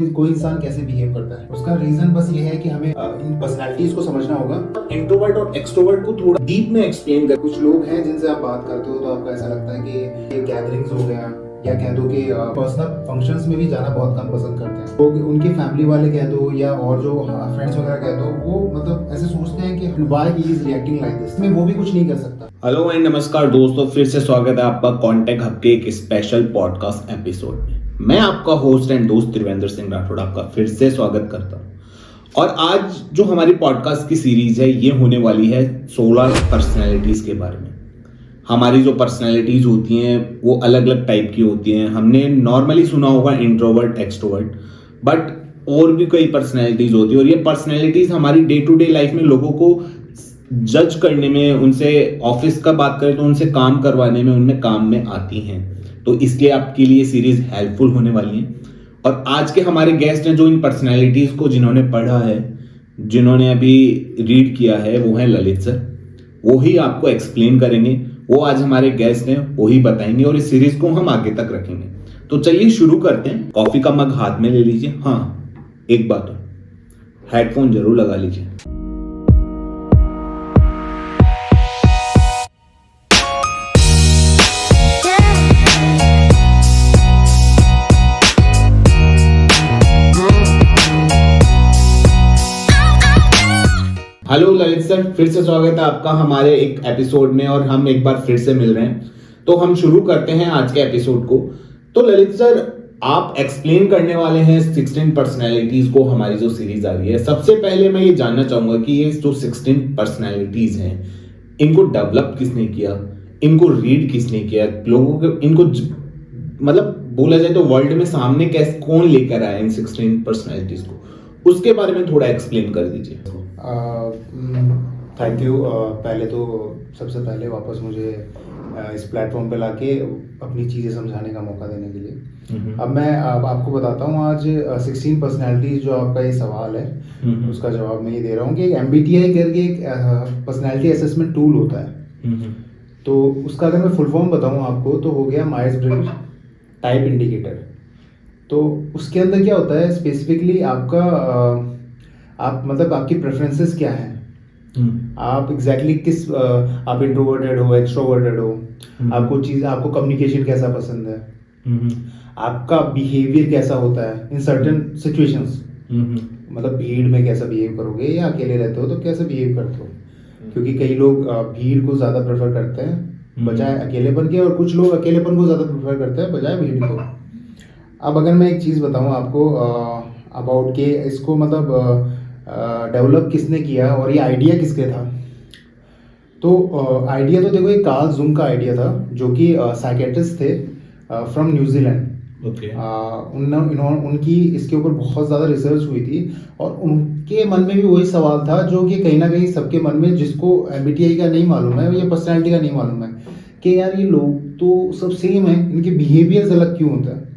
कोई इंसान कैसे बिहेव करता है, उसका रीजन बस ये है कि हमें इन पर्सनालिटीज को समझना होगा। इंट्रोवर्ट और एक्सट्रोवर्ट को थोड़ा डीप में एक्सप्लेन कर। कुछ लोग हैं जिनसे आप बात करते हो तो आपको ऐसा लगता है कि ये गैदरिंग्स हो गया या कह दो कि पर्सनल फंक्शंस में भी जाना बहुत कम पसंद करते हैं लोग। उनके फैमिली वाले कह दो या और जो फ्रेंड्स वगैरह कह दो, वो मतलब ऐसे सोचते हैं कि why he is reacting like this, में वो भी कुछ नहीं कर सकता। हेलो एंड नमस्कार दोस्तों, फिर से स्वागत है आपका कॉन्टेक्ट हब के एक स्पेशल पॉडकास्ट एपिसोड में। मैं आपका होस्ट एंड दोस्त त्रिवेंद्र सिंह राठौड़ आपका फिर से स्वागत करता हूं। और आज जो हमारी पॉडकास्ट की सीरीज है ये होने वाली है 16 पर्सनैलिटीज के बारे में। हमारी जो पर्सनैलिटीज होती हैं वो अलग अलग टाइप की होती हैं। हमने नॉर्मली सुना होगा इंट्रोवर्ट, एक्सट्रोवर्ट, बट और भी कई पर्सनैलिटीज होती है। और ये पर्सनैलिटीज हमारी डे टू डे लाइफ में लोगों को जज करने में, उनसे ऑफिस का बात करें तो उनसे काम करवाने में, उनमें काम में आती हैं। तो इसलिए आपके लिए सीरीज हेल्पफुल होने वाली है। और आज के हमारे गेस्ट हैं जो इन पर्सनैलिटीज को जिन्होंने पढ़ा है, जिन्होंने अभी रीड किया है, वो है ललित सर। वो ही आपको एक्सप्लेन करेंगे। वो आज हमारे गेस्ट हैं, वो ही बताएंगे और इस सीरीज को हम आगे तक रखेंगे। तो चलिए शुरू करते हैं। कॉफी का मग हाथ में ले लीजिए। हाँ, एक बात और, हेडफोन जरूर लगा लीजिए। हेलो ललित सर, फिर से स्वागत है आपका हमारे एक एपिसोड में और हम एक बार फिर से मिल रहे हैं। तो हम शुरू करते हैं आज के एपिसोड को। तो ललित सर, आप एक्सप्लेन करने वाले हैं 16 पर्सनैलिटीज को, हमारी जो सीरीज आ रही है। सबसे पहले मैं ये जानना चाहूंगा कि ये जो 16 पर्सनैलिटीज हैं, इनको डेवलप किसने किया, इनको रीड किसने किया, लोगों को इनको मतलब बोला जाए तो वर्ल्ड में सामने कैसे कौन लेकर आया इन 16 पर्सनैलिटीज को, उसके बारे में थोड़ा एक्सप्लेन कर दीजिए। Thank you. पहले तो सबसे पहले वापस मुझे इस प्लेटफॉर्म पे लाके अपनी चीज़ें समझाने का मौका देने के लिए। अब मैं आपको बताता हूँ आज 16 पर्सनैलिटीज जो आपका ये सवाल है उसका जवाब मैं ये दे रहा हूँ कि MBTI करके एक पर्सनैलिटी असेसमेंट टूल होता है। तो उसका अगर मैं फुल फॉर्म बताऊँ आपको तो हो गया मायर्स ब्रिग्स टाइप इंडिकेटर। तो उसके अंदर क्या होता है स्पेसिफिकली आपका आप मतलब आपकी प्रेफरेंसेस क्या हैं, आप एग्जैक्टली किस आप इंट्रोवर्टेड हो, एक्सट्रोवर्टेड हो, आपको कम्युनिकेशन कैसा पसंद है, आपका बिहेवियर कैसा होता है इन सर्टेन सिचुएशंस। मतलब भीड़ में कैसा बिहेव करोगे या अकेले रहते हो तो कैसे बिहेव करते हो, क्योंकि कई लोग भीड़ को ज़्यादा प्रेफर करते हैं बजाय अकेलेपन के, और कुछ लोग अकेलेपन को ज़्यादा प्रेफर करते हैं बजाय भीड़ को। अब अगर मैं एक चीज़ बताऊँ आपको अबाउट के इसको मतलब डेवलप किसने किया और ये आइडिया किसके था, तो आइडिया तो देखो ये कार्ल जूंग का आइडिया था, जो कि साइकेट्रिस्ट थे फ्रॉम न्यूजीलैंड। उनकी इसके ऊपर बहुत ज़्यादा रिसर्च हुई थी और उनके मन में भी वही सवाल था जो कि कहीं ना कहीं सबके मन में, जिसको MBTI का नहीं मालूम है या पर्सनैलिटी का नहीं मालूम है, कि यार ये लोग तो सब सेम है, इनके बिहेवियर्स अलग क्यों होता है।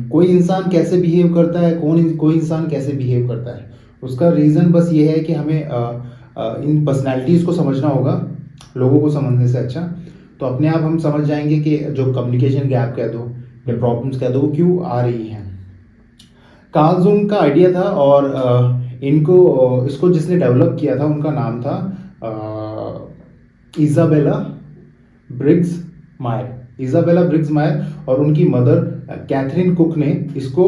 कोई इंसान कैसे बिहेव करता है, कोई इंसान कैसे बिहेव करता है, उसका रीज़न बस ये है कि हमें इन पर्सनैलिटीज़ को समझना होगा लोगों को समझने से अच्छा। तो अपने आप हम समझ जाएंगे कि जो कम्युनिकेशन गैप कह दो या प्रॉब्लम्स कह दो वो क्यों आ रही हैं। कार्ल जूंग का आइडिया था और इसको जिसने डेवलप किया था उनका नाम था इज़ाबेला ब्रिग्स मायर और उनकी मदर कैथरीन कुक ने इसको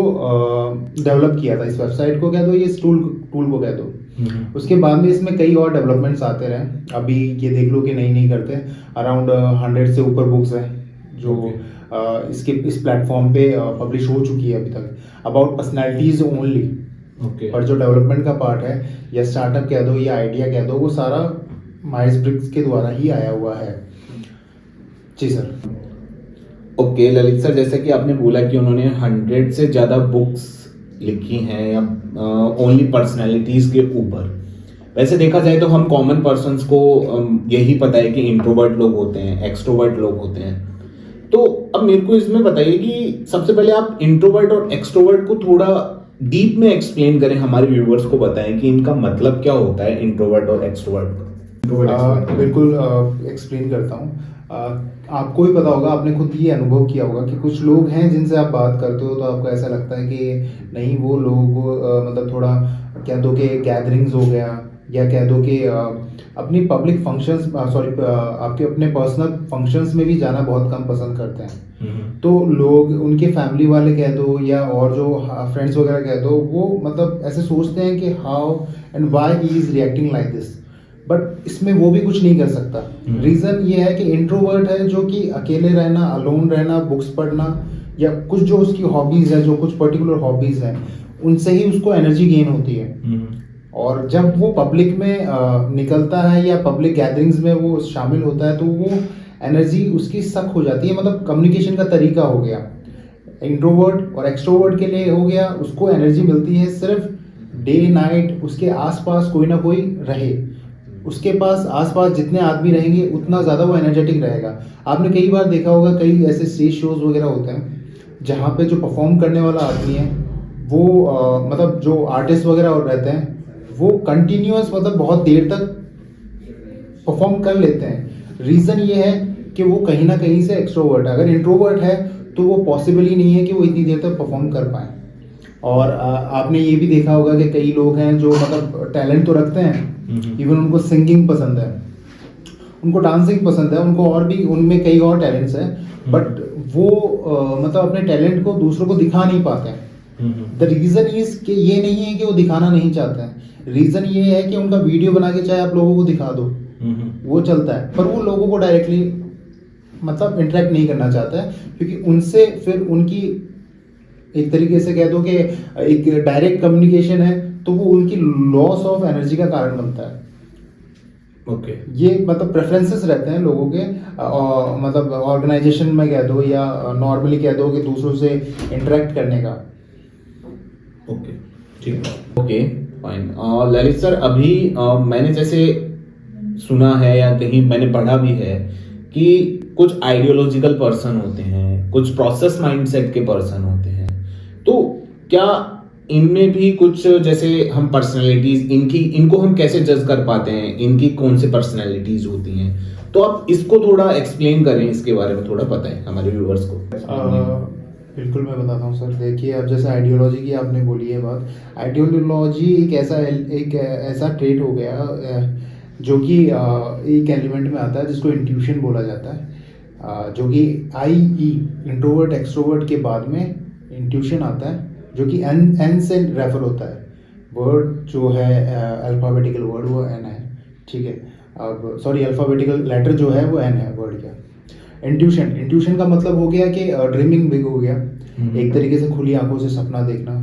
डेवलप किया था। इस वेबसाइट को कह दो, ये टूल को कह दो। उसके बाद में इसमें कई और डेवलपमेंट्स आते रहे। अभी ये देख लो कि नहीं करते, अराउंड 100 से ऊपर बुक्स हैं जो इस प्लेटफॉर्म पे पब्लिश हो चुकी है अभी तक, अबाउट पर्सनैलिटीज ओनली। और जो डेवलपमेंट का पार्ट है या स्टार्टअप कह दो या आइडिया कह दो, वो सारा मायर्स ब्रिग्स के द्वारा ही आया हुआ है। जी सर। ओके ललित सर, जैसे कि आपने बोला कि उन्होंने 100 से ज़्यादा बुक्स लिखी हैं या ओनली पर्सनैलिटीज़ के ऊपर। वैसे देखा जाए तो हम कॉमन पर्सन्स को यही पता है कि इंट्रोवर्ट लोग होते हैं, एक्सट्रोवर्ट लोग होते हैं। तो अब मेरे को इसमें बताइए कि सबसे पहले आप इंट्रोवर्ट और एक्सट्रोवर्ट को थोड़ा डीप में एक्सप्लेन करें, हमारे व्यूवर्स को बताएं कि इनका मतलब क्या होता है इंट्रोवर्ट और एक्सट्रोवर्ट का। बिल्कुल एक्सप्लेन करता हूँ। आपको भी पता होगा, आपने खुद ये अनुभव किया होगा कि कुछ लोग हैं जिनसे आप बात करते हो तो आपको ऐसा लगता है कि नहीं, वो लोग मतलब थोड़ा कह दो कि गैदरिंग्स हो गया, या कह दो कि अपनी पब्लिक फंक्शंस, सॉरी, आपके अपने पर्सनल फंक्शंस में भी जाना बहुत कम पसंद करते हैं। तो लोग, उनके फैमिली वाले कह दो या और जो फ्रेंड्स वगैरह कह दो, वो मतलब ऐसे सोचते हैं कि how and why he is reacting like this, but इसमें वो भी कुछ नहीं कर सकता। रीज़न ये है कि इंट्रोवर्ट है, जो कि अकेले रहना, अलोन रहना, बुक्स पढ़ना, या कुछ जो उसकी हॉबीज़ है, जो कुछ पर्टिकुलर हॉबीज़ हैं, उनसे ही उसको एनर्जी गेन होती है। और जब वो पब्लिक में निकलता है या पब्लिक गैदरिंग्स में वो शामिल होता है, तो वो एनर्जी उसकी सक हो जाती है। मतलब कम्युनिकेशन का तरीका हो गया, इंट्रोवर्ट और एक्सट्रोवर्ट के लिए हो गया, उसको एनर्जी मिलती है सिर्फ डे नाइट उसके आसपास कोई ना कोई रहे, उसके पास आसपास जितने आदमी रहेंगे उतना ज़्यादा वो एनर्जेटिक रहेगा। आपने कई बार देखा होगा, कई ऐसे स्टेज शोज वगैरह होते हैं जहाँ पे जो परफॉर्म करने वाला आदमी है वो मतलब जो आर्टिस्ट वगैरह और रहते हैं, वो कंटिन्यूअस मतलब बहुत देर तक परफॉर्म कर लेते हैं। रीज़न ये है कि वो कहीं ना कहीं से एक्सट्रोवर्ट है। अगर इंट्रोवर्ट है तो वो पॉसिबल ही नहीं है कि वो इतनी देर तक परफॉर्म कर पाए। और आपने ये भी देखा होगा कि कई लोग हैं जो मतलब टैलेंट तो रखते हैं, इवन उनको सिंगिंग पसंद है, उनको डांसिंग पसंद है, उनको और भी उनमें कई और टैलेंट्स हैं, बट वो मतलब अपने टैलेंट को दूसरों को दिखा नहीं पाते हैं। द रीज़न इज कि ये नहीं है कि वो दिखाना नहीं चाहते हैं, रीज़न ये है कि उनका वीडियो बना के चाहे आप लोगों को दिखा दो, वो चलता है, पर वो लोगों को डायरेक्टली मतलब इंटरेक्ट नहीं करना चाहता है, क्योंकि उनसे फिर उनकी एक तरीके से कह दो कि एक डायरेक्ट कम्युनिकेशन है, तो वो उनकी लॉस ऑफ एनर्जी का कारण बनता है। ओके ये मतलब प्रेफरेंसेस रहते हैं लोगों के, मतलब ऑर्गेनाइजेशन में कह दो या नॉर्मली कह दो कि दूसरों से इंटरेक्ट करने का। ओके ठीक है, ओके फाइन। ललित सर, अभी मैंने जैसे सुना है या कहीं मैंने पढ़ा भी है कि कुछ आइडियोलॉजिकल पर्सन होते हैं, कुछ प्रोसेस माइंडसेट के पर्सन होते हैं, तो क्या इनमें भी कुछ, जैसे हम पर्सनालिटीज इनको हम कैसे जज कर पाते हैं, इनकी कौन सी पर्सनालिटीज होती हैं, तो आप इसको थोड़ा एक्सप्लेन करें, इसके बारे में थोड़ा बताएं हमारे व्यूअर्स को। बिल्कुल मैं बताता हूँ सर। देखिए, अब जैसे आइडियोलॉजी की आपने बोली है बात, आइडियोलॉजी एक ऐसा ट्रेट हो गया जो कि एक एलिमेंट में आता है जिसको इंट्यूशन बोला जाता है, जो कि इंट्रोवर्ट एक्सट्रोवर्ट के बाद में इंट्यूशन आता है, जो कि एन से रेफर होता है। वर्ड जो है अल्फ़ाबेटिकल वर्ड वो एन है, ठीक है। अब सॉरी, अल्फ़ाबेटिकल लेटर जो है वो एन है वर्ड का। इंट्यूशन का मतलब हो गया कि ड्रीमिंग बिग हो गया, एक तरीके से खुली आंखों से सपना देखना,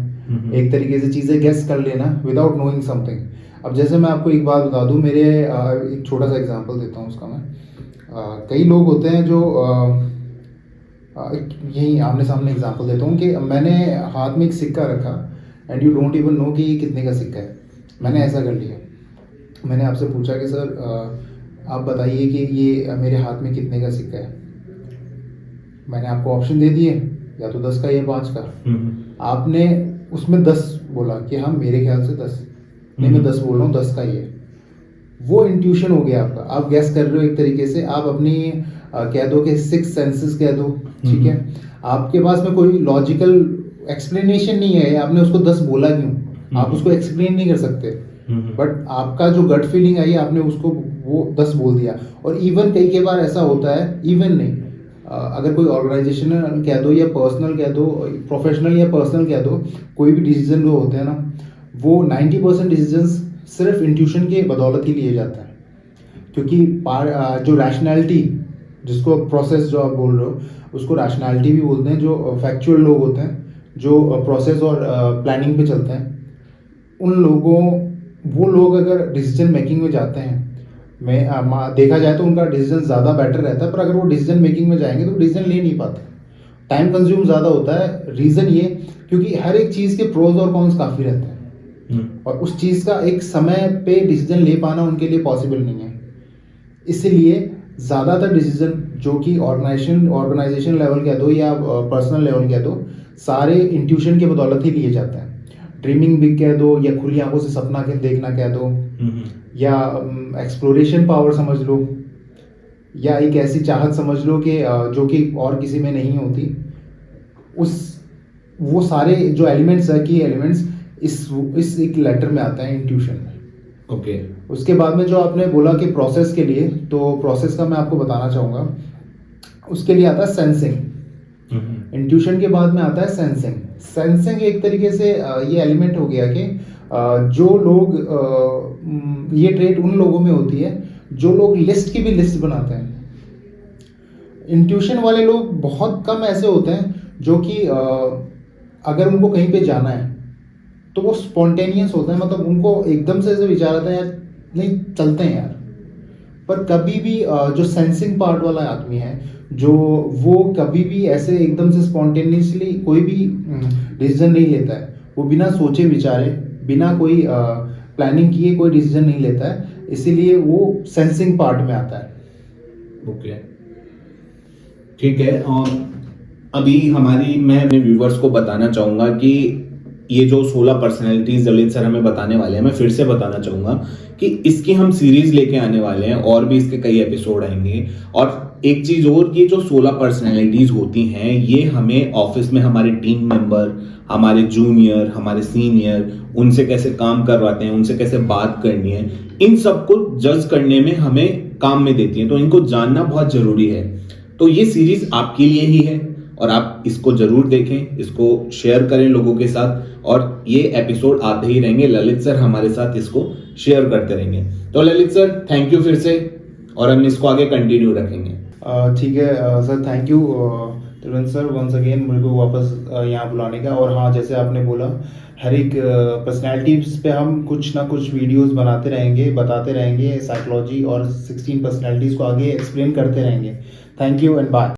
एक तरीके से चीज़ें गेस कर लेना विदाउट नोइंग समथिंग। अब जैसे मैं आपको एक बात बता दूं, मेरे एक छोटा सा एग्जांपल देता हूं उसका मैं। कई लोग होते हैं जो यही आमने सामने एग्जांपल देता हूं कि मैंने हाथ में एक सिक्का रखा and you don't even know कि ये कितने का सिक्का है। मैंने ऐसा कर लिया, मैंने आपसे पूछा कि सर आप बताइए कि ये मेरे हाथ में कितने का सिक्का है। मैंने आपको ऑप्शन दे दिए, या तो 10 का या 5 का। आपने उसमें 10 बोला कि हाँ मेरे ख्याल से 10, नहीं मैं 10 बोल रहा हूँ, 10 का ही है। वो इंट्यूशन हो गया आपका, आप गैस कर रहे हो एक तरीके से, आप अपनी कह दो कि 6 सेंसेस कह दो, ठीक है। आपके पास में कोई लॉजिकल एक्सप्लेनेशन नहीं है, आपने उसको 10 बोला क्यों, आप उसको एक्सप्लेन नहीं कर सकते, बट आपका जो गट फीलिंग आई, आपने उसको वो 10 बोल दिया। और इवन कई बार ऐसा होता है, इवन नहीं, अगर कोई ऑर्गेनाइजेशनल कह दो या पर्सनल कह दो, प्रोफेशनल या पर्सनल कह दो, कोई भी डिसीजन जो होते हैं ना, वो 90% डिसीजंस सिर्फ इंट्यूशन के बदौलत ही लिए जाते हैं। क्योंकि जो रैशनैलिटी, जिसको प्रोसेस जो आप बोल रहे हो उसको रैशनैलिटी भी बोलते हैं, जो फैक्चुअल लोग होते हैं, जो प्रोसेस और प्लानिंग पे चलते हैं, वो लोग अगर डिसीजन मेकिंग में जाते हैं, देखा जाए तो उनका डिसीजन ज़्यादा बेटर रहता है। पर अगर वो डिसीजन मेकिंग में जाएंगे तो डिसीजन ले नहीं पाते, टाइम कंज्यूम ज़्यादा होता है। रीज़न ये, क्योंकि हर एक चीज़ के प्रोज और कॉन्स काफ़ी रहते हैं, और उस चीज़ का एक समय पे डिसीजन ले पाना उनके लिए पॉसिबल नहीं है। इसलिए ज़्यादातर डिसीजन जो कि ऑर्गेनाइजेशन लेवल कह दो या पर्सनल लेवल कह दो, सारे इंट्यूशन के बदौलत ही लिए जाते हैं। ड्रीमिंग बिग कह दो, या खुली आंखों से सपना के देखना कह दो, या एक्सप्लोरेशन पावर समझ लो, या एक ऐसी चाहत समझ लो कि जो कि और किसी में नहीं होती, वो सारे जो एलिमेंट्स है, की एलिमेंट्स इस एक लेटर में आता है, इंट्यूशन में। ओके। उसके बाद में जो आपने बोला कि प्रोसेस के लिए, तो प्रोसेस का मैं आपको बताना चाहूँगा। उसके लिए आता है सेंसिंग। इंट्यूशन के बाद में आता है सेंसिंग। सेंसिंग एक तरीके से ये एलिमेंट हो गया कि जो लोग ये ट्रेट उन लोगों में होती है जो लोग लिस्ट की भी लिस्ट बनाते हैं। इंट्यूशन वाले लोग बहुत कम ऐसे होते हैं जो कि अगर उनको कहीं पे जाना है तो वो स्पॉन्टेनियस होते हैं, मतलब उनको एकदम से ऐसे विचार आता है यार नहीं चलते हैं यार। पर कभी भी जो सेंसिंग पार्ट वाला आदमी है, जो वो कभी भी ऐसे एकदम से स्पॉन्टेनियसली कोई भी डिसीजन नहीं लेता है। वो बिना सोचे विचारे, बिना कोई प्लानिंग किए कोई डिसीजन नहीं लेता है, इसीलिए वो सेंसिंग पार्ट में आता है। ओके, ठीक है। अभी मैं अपने व्यूवर्स को बताना चाहूँगा कि ये जो 16 पर्सनैलिटीज ललित सर हमें बताने वाले हैं, मैं फिर से बताना चाहूँगा कि इसकी हम सीरीज लेके आने वाले हैं और भी इसके कई एपिसोड आएंगे। और एक चीज़ और, ये जो 16 पर्सनैलिटीज होती हैं ये हमें ऑफिस में हमारे टीम मेंबर, हमारे जूनियर, हमारे सीनियर, उनसे कैसे काम करवाते हैं, उनसे कैसे बात करनी है, इन सबको जज करने में हमें काम में देती हैं। तो इनको जानना बहुत ज़रूरी है। तो ये सीरीज आपके लिए ही है और आप इसको जरूर देखें, इसको शेयर करें लोगों के साथ, और ये एपिसोड आते ही रहेंगे। ललित सर हमारे साथ इसको शेयर करते रहेंगे। तो ललित सर थैंक यू फिर से, और हम इसको आगे कंटिन्यू रखेंगे। ठीक है sir, thank you Trivendra sir once again मेरे को वापस यहाँ बुलाने का। और हाँ, जैसे आपने बोला, हर एक पर्सनैलिटीज पे हम कुछ ना कुछ वीडियोस बनाते रहेंगे, बताते रहेंगे साइकोलॉजी और 16 पर्सनैलिटीज़ को आगे एक्सप्लेन करते रहेंगे। Thank you and bye.